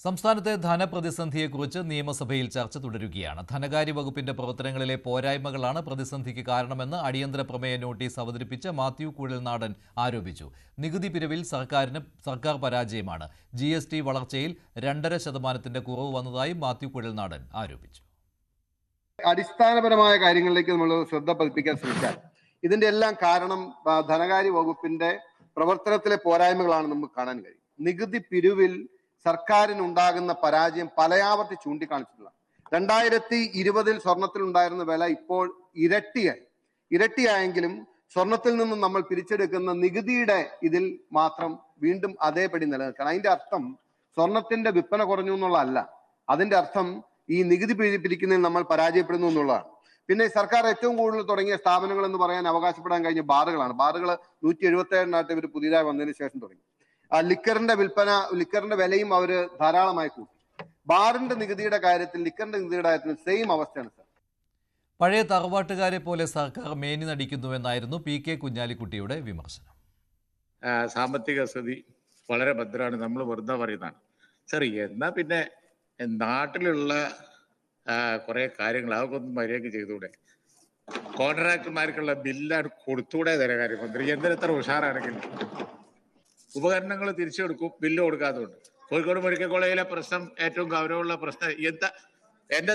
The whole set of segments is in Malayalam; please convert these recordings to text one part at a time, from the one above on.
സംസ്ഥാനത്തെ ധനപ്രതിസന്ധിയെക്കുറിച്ച് നിയമസഭയിൽ ചർച്ച തുടരുകയാണ്. ധനകാര്യ വകുപ്പിന്റെ പ്രവർത്തനങ്ങളിലെ പോരായ്മകളാണ് പ്രതിസന്ധിക്ക് കാരണമെന്ന് അടിയന്തര പ്രമേയ നോട്ടീസ് അവതരിപ്പിച്ച മാത്യു കുഴൽനാടൻ ആരോപിച്ചു. നികുതി പിരിവിൽ സർക്കാർ പരാജയമാണ്. GST വളർച്ചയിൽ 2.5% കുറവ് വന്നതായും മാത്യു കുഴൽനാടൻ ആരോപിച്ചു. അടിസ്ഥാനപരമായ കാര്യങ്ങളിലേക്ക് നമ്മൾ ശ്രദ്ധ പതിപ്പിക്കാൻ ശ്രമിച്ചാൽ ഇതിന്റെ എല്ലാം കാരണം ധനകാര്യ വകുപ്പിന്റെ പ്രവർത്തനത്തിലെ പോരായ്മകളാണ് നമുക്ക് കാണാൻ കഴിയും. നികുതി പിരിവിൽ സർക്കാരിനുണ്ടാകുന്ന പരാജയം പലയാവർത്തി ചൂണ്ടിക്കാണിച്ചിട്ടുള്ള 2020 സ്വർണത്തിലുണ്ടായിരുന്ന വില ഇപ്പോൾ ഇരട്ടിയായെങ്കിലും സ്വർണത്തിൽ നിന്നും നമ്മൾ പിരിച്ചെടുക്കുന്ന നികുതിയുടെ ഇതിൽ മാത്രം വീണ്ടും അതേപടി നിലനിൽക്കണം. അതിന്റെ അർത്ഥം സ്വർണത്തിന്റെ വിൽപ്പന കുറഞ്ഞു എന്നുള്ളതല്ല, അതിന്റെ അർത്ഥം ഈ നികുതി പിരിക്കുന്നതിൽ നമ്മൾ പരാജയപ്പെടുന്നു എന്നുള്ളതാണ്. പിന്നെ സർക്കാർ ഏറ്റവും കൂടുതൽ തുടങ്ങിയ സ്ഥാപനങ്ങൾ എന്ന് പറയാൻ അവകാശപ്പെടാൻ കഴിഞ്ഞ ബാറുകളാണ്. ബാറുകൾ 177 ഇവർ പുതിയതായി വന്നതിന് ശേഷം തുടങ്ങി. ലിക്കറിന്റെ വിലയും അവര് ധാരാളമായി കൂട്ടി. ബാറിന്റെ നികുതിയുടെ കാര്യത്തിൽ, ലിക്കറിന്റെ നികുതിയുടെ കാര്യത്തിൽ സെയിം അവസ്ഥയാണ് സർ. പഴയ തറവാട്ടുകാരെ പോലെ സർക്കാർ മേനി നടിക്കുന്നുവെന്നായിരുന്നു PK കുഞ്ഞാലിക്കുട്ടിയുടെ വിമർശനം. സാമ്പത്തിക സ്ഥിതി വളരെ ഭദ്രമാണ്, നമ്മൾ വെറുതെ പറയുന്നതാണ് സർ. എന്നാ പിന്നെ നാട്ടിലുള്ള കുറെ കാര്യങ്ങൾ അതൊക്കെ ഒന്ന് മര്യാദക്ക് ചെയ്തുകൂടെ? കോൺട്രാക്ടർമാർക്കുള്ള ബില്ലാണ് കൊടുത്തൂടെ ധനകാര്യമന്ത്രി? എന്തിനെത്ര ഉഷാറാണെങ്കിൽ ഉപകരണങ്ങൾ തിരിച്ചു കൊടുക്കും, ബില്ല് കൊടുക്കാത്തതുകൊണ്ട്. കോഴിക്കോട് മെഡിക്കൽ കോളേജിലെ പ്രശ്നം ഏറ്റവും ഗൗരവമുള്ള പ്രശ്നം. എന്റെ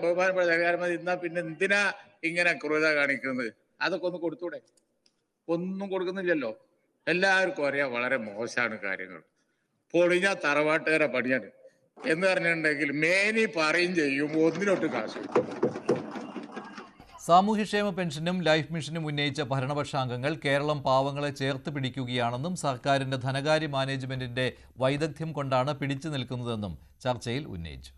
ബഹുമാനപ്പെട്ട ധനകാര്യമന്ത്രി എന്നാ പിന്നെ എന്തിനാ ഇങ്ങനെ ക്രൂരത കാണിക്കുന്നത്? അതൊക്കെ ഒന്ന് കൊടുത്തൂടെ? ഒന്നും കൊടുക്കുന്നില്ലല്ലോ. എല്ലാവർക്കും അറിയാം വളരെ മോശമാണ് കാര്യങ്ങൾ. പൊളിഞ്ഞ തറവാട്ടുകാരെ പണിയാണ് എന്ന് പറഞ്ഞിട്ടുണ്ടെങ്കിൽ മേനി പറയും ചെയ്യും, ഒന്നിനൊട്ട് കാശ്. സാമൂഹ്യക്ഷേമ പെൻഷനും ലൈഫ് മിഷനും ഉന്നയിച്ച ഭരണപക്ഷാംഗങ്ങൾ കേരളം പാവങ്ങളെ ചേർത്ത് പിടിക്കുകയാണെന്നും സർക്കാരിന്റെ ധനകാര്യ മാനേജ്മെന്റിന്റെ വൈദഗ്ധ്യം കൊണ്ടാണ് പിടിച്ചു നിൽക്കുന്നതെന്നും ചർച്ചയിൽ ഉന്നയിച്ചു.